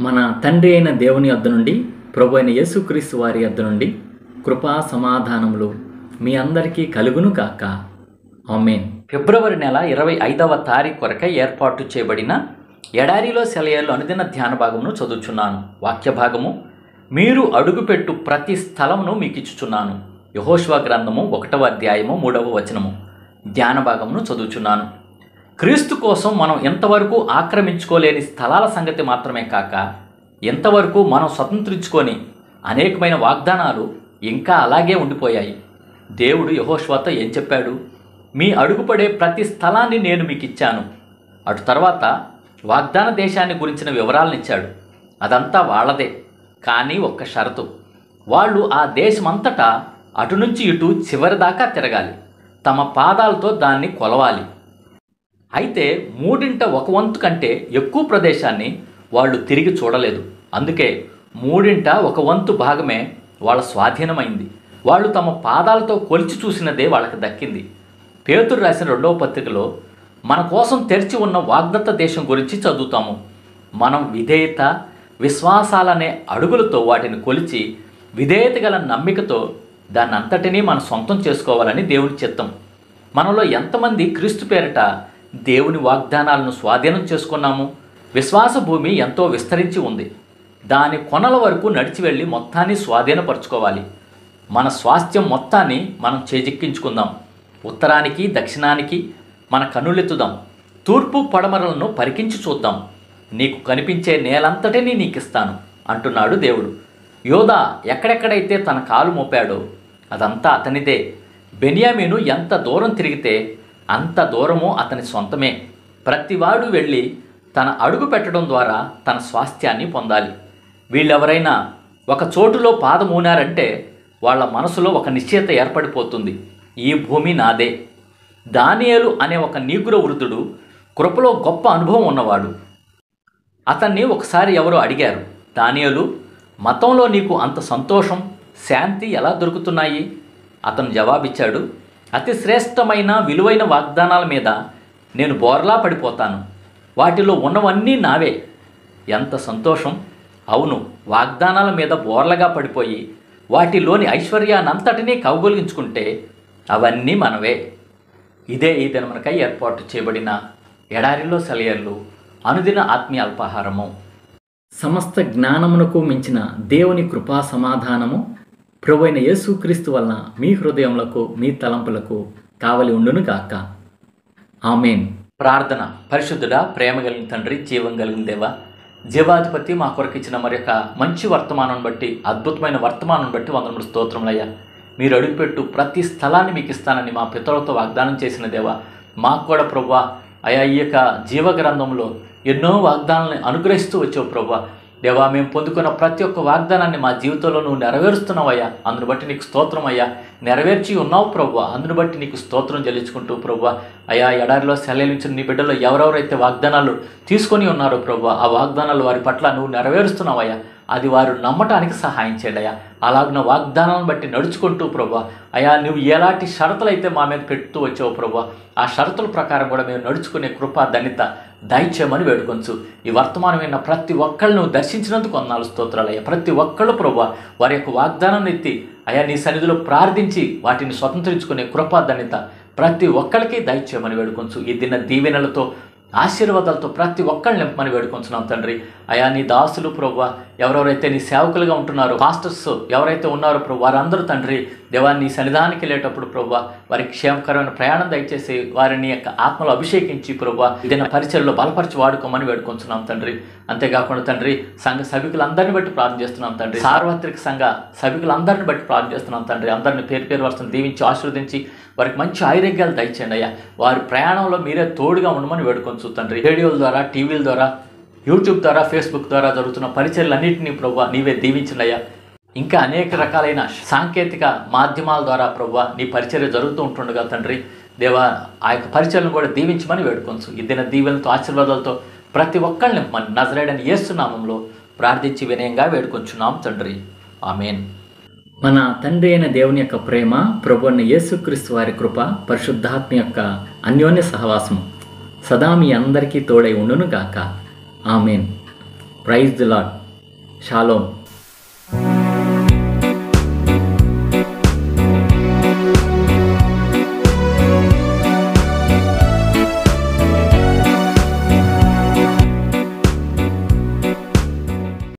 మన తండ్రి అయిన దేవుని యొద్ద నుండి, ప్రభు అయిన యేసుక్రీస్తు వారి యొద్ద నుండి కృపా సమాధానములు మీ అందరికీ కలుగును కాక. ఆమేన్. ఫిబ్రవరి నెల 25వ తారీఖు కొరకై ఏర్పాటు చేయబడిన ఎడారిలో సెలయేర్లు అనుదిన ధ్యాన భాగమును చదువుచున్నాను. వాక్య భాగము: మీరు అడుగుపెట్టు ప్రతి స్థలమును మీకు ఇచ్చుచున్నాను. యెహోషువ గ్రంథము 1వ అధ్యాయము 3వ వచనము. ధ్యాన భాగమును చదువుచున్నాను. క్రీస్తు కోసం మనం ఎంతవరకు ఆక్రమించుకోలేని స్థలాల సంగతి మాత్రమే కాక, ఎంతవరకు మనం స్వతంత్రించుకొని అనేకమైన వాగ్దానాలు ఇంకా అలాగే ఉండిపోయాయి. దేవుడు యెహోషువతో ఏం చెప్పాడు? మీ అడుగుపడే ప్రతి స్థలాన్ని నేను మీకు ఇచ్చాను. అటు తర్వాత వాగ్దాన దేశాన్ని గురించిన వివరాలను ఇచ్చాడు. అదంతా వాళ్ళదే, కానీ ఒక్క షరతు: వాళ్ళు ఆ దేశమంతటా అటు నుంచి ఇటు చివరి దాకా తిరగాలి, తమ పాదాలతో దాన్ని కొలవాలి. అయితే 1/3 కంటే ఎక్కువ ప్రదేశాన్ని వాళ్ళు తిరిగి చూడలేదు. అందుకే 1/3 భాగమే వాళ్ళ స్వాధీనమైంది. వాళ్ళు తమ పాదాలతో కొలిచి చూసినదే వాళ్ళకి దక్కింది. పేతురు రాసిన 2వ పత్రికలో మన కోసం తెరిచి ఉన్న వాగ్దత్త దేశం గురించి చదువుతాము. మనం విధేయత, విశ్వాసాలనే అడుగులతో వాటిని కొలిచి, విధేయత గల నమ్మికతో దాన్ని అంతటినీ మనం సొంతం చేసుకోవాలని దేవుని చిత్తం. మనలో ఎంతమంది క్రీస్తు పేరిట దేవుని వాగ్దానాలను స్వాధీనం చేసుకున్నాము? విశ్వాస భూమి ఎంతో విస్తరించి ఉంది. దాని కొనల వరకు నడిచి వెళ్ళి మొత్తాన్ని స్వాధీనపరచుకోవాలి. మన స్వాస్థ్యం మొత్తాన్ని మనం చేజిక్కించుకుందాం. ఉత్తరానికి దక్షిణానికి మన కన్నులెత్తుదాం. తూర్పు పడమరలను పరికించి చూద్దాం. నీకు కనిపించే నేలంతటినీ నీకిస్తాను అంటున్నాడు దేవుడు. యోధా ఎక్కడెక్కడైతే తన కాలు మోపాడో అదంతా అతనిదే. బెన్యామీను ఎంత దూరం తిరిగితే అంత దూరము అతని సొంతమే. ప్రతివాడు వెళ్ళి తన అడుగు పెట్టడం ద్వారా తన స్వాస్థ్యాన్ని పొందాలి. వీళ్ళెవరైనా ఒక చోటులో పాదమూనారంటే వాళ్ళ మనసులో ఒక నిశ్చయత ఏర్పడిపోతుంది: ఈ భూమి నాదే. దానియేలు అనే ఒక నీగ్రో వృద్ధుడు కృపలో గొప్ప అనుభవం ఉన్నవాడు. అతన్ని ఒకసారి ఎవరో అడిగారు: దానియేలు, మతంలో నీకు అంత సంతోషం, శాంతి ఎలా దొరుకుతున్నాయి? అతను జవాబిచ్చాడు: అతి శ్రేష్టమైన విలువైన వాగ్దానాల మీద నేను బోర్లా పడిపోతాను. వాటిలో ఉన్నవన్నీ నావే. ఎంత సంతోషం! అవును, వాగ్దానాల మీద బోర్లగా పడిపోయి వాటిలోని ఐశ్వర్యానంతటినీ కౌగొలించుకుంటే అవన్నీ మనవే. ఇదే ఈ దినమునకై ఏర్పాటు చేయబడిన ఎడారిలో సెలయేర్లు అనుదిన ఆత్మీయ అల్పాహారము. సమస్త జ్ఞానమునకు మించిన దేవుని కృపా సమాధానము ప్రభు అయిన యేసుక్రీస్తు వలన మీ హృదయములకు, మీ తలంపులకు కావలి ఉండును గాక. ఆమేన్. ప్రార్థన. పరిశుద్ధుడా, ప్రేమ కలిగిన తండ్రి, జీవం కలిగిన దేవ, జీవాధిపతి, మా కొరకు ఇచ్చిన మరి యొక్క మంచి వర్తమానం బట్టి, అద్భుతమైన వర్తమానం బట్టి వందనములు స్తోత్రములయ్యా. మీరు అడుగుపెట్టు ప్రతి స్థలాన్ని మీకు ఇస్తానని మా పితరులతో వాగ్దానం చేసిన దేవ, మాకు కూడా ప్రభువా అయా ఈ యొక్క జీవ గ్రంథంలో ఎన్నో వాగ్దానాలను అనుగ్రహిస్తూ వచ్చావు ప్రభువా. దేవా, మేము పొందుకున్న ప్రతి ఒక్క వాగ్దానాన్ని మా జీవితంలో నువ్వు నెరవేరుస్తున్నావయ్యా. అందును బట్టి నీకు స్తోత్రం అయ్యా. నెరవేర్చి ఉన్నావు ప్రభువా, అందును బట్టి నీకు స్తోత్రం చెల్లించుకుంటూ ప్రభువా అయా ఎడారిలో సెలవించిన నీ బిడ్డలో ఎవరెవరైతే వాగ్దానాలు తీసుకొని ఉన్నారో ప్రభువా, ఆ వాగ్దానాలు వారి పట్ల నువ్వు నెరవేరుస్తున్నావయ్యా. అది వారు నమ్మటానికి సహాయం చేయండి అయ్యా. అలాగిన వాగ్దానాలను బట్టి నడుచుకుంటూ ప్రభువా అయా నువ్వు ఎలాంటి షరతులు అయితే మా మీద పెడుతూ వచ్చావు ప్రభువా, ఆ షరతుల ప్రకారం కూడా మేము నడుచుకునే కృపా ధన్యత దయచేయమని వేడుకొంచు. ఈ వర్తమానం విన్న ప్రతి ఒక్కళ్ళు నువ్వు దర్శించినందుకు వందనాలు స్తోత్రాలయ్యా. ప్రతి ఒక్కళ్ళు ప్రభువా వారి యొక్క వాగ్దానాన్ని ఎత్తి అయా నీ సన్నిధిలో ప్రార్థించి వాటిని స్వతంత్రించుకునే కృపా ధన్యత ప్రతి ఒక్కరికి దయచేయమని వేడుకొంచు. ఈ దిన దీవెనలతో, ఆశీర్వాదాలతో ప్రతి ఒక్కళ్ళని నింపమని వేడుకొంచున్నాం తండ్రి. అయా నీ దాసులు ప్రభువా ఎవరెవరైతే నీ సేవకులుగా ఉంటున్నారో, పాస్టర్స్ ఎవరైతే ఉన్నారో ప్రభు, వారందరూ తండ్రి దేవా నీ సన్నిధానికి వెళ్ళేటప్పుడు ప్రభువా వారికి క్షేమకరమైన ప్రయాణం దయచేసి వారిని యొక్క ఆత్మలో అభిషేకించి ప్రభువా ఏదైనా పరిచయలో బలపరిచి వాడుకోమని వేడుకొంచున్నాం తండ్రి. అంతేకాకుండా తండ్రి సంఘ సభికులందరినీ బట్టి ప్రార్థన చేస్తున్నాం తండ్రి. సార్వత్రిక సంఘ సభికులందరిని బట్టి ప్రార్థన చేస్తున్నాం తండ్రి. అందరిని పేరు పేరు వరుసను దీవించి ఆశీర్వదించి వారికి మంచి ఆరోగ్యాలు దయచేయండి అయ్యా. వారి ప్రయాణంలో మీరే తోడుగా ఉండమని వేడుకొంచు తండ్రి. రేడియోల ద్వారా, టీవీల ద్వారా, యూట్యూబ్ ద్వారా, ఫేస్బుక్ ద్వారా జరుగుతున్న పరిచయలన్నింటినీ ప్రభువా నీవే దీవించండి అయ్యా. ఇంకా అనేక రకాలైన సాంకేతిక మాధ్యమాల ద్వారా ప్రభువా నీ పరిచర్య జరుగుతూ ఉంటుండగా తండ్రి దేవా ఆ యొక్క పరిచయలను కూడా దీవించమని వేడుకొంచు. ఈ దిన దీవెనలతో, ఆశీర్వాదాలతో ప్రతి ఒక్కళ్ళని మన నజరేయుడైన యేసు నామములో ప్రార్థించి వినయంగా వేడుకొంచున్నాం తండ్రి. ఆమేన్. మన తండ్రి అయిన దేవుని యొక్క ప్రేమ, ప్రభు అయిన యేసుక్రీస్తు వారి కృప, పరిశుద్ధాత్మ యొక్క అన్యోన్య సహవాసము సదా మీ అందరికీ తోడై ఉండును గాక. Amen. Praise the Lord. Shalom.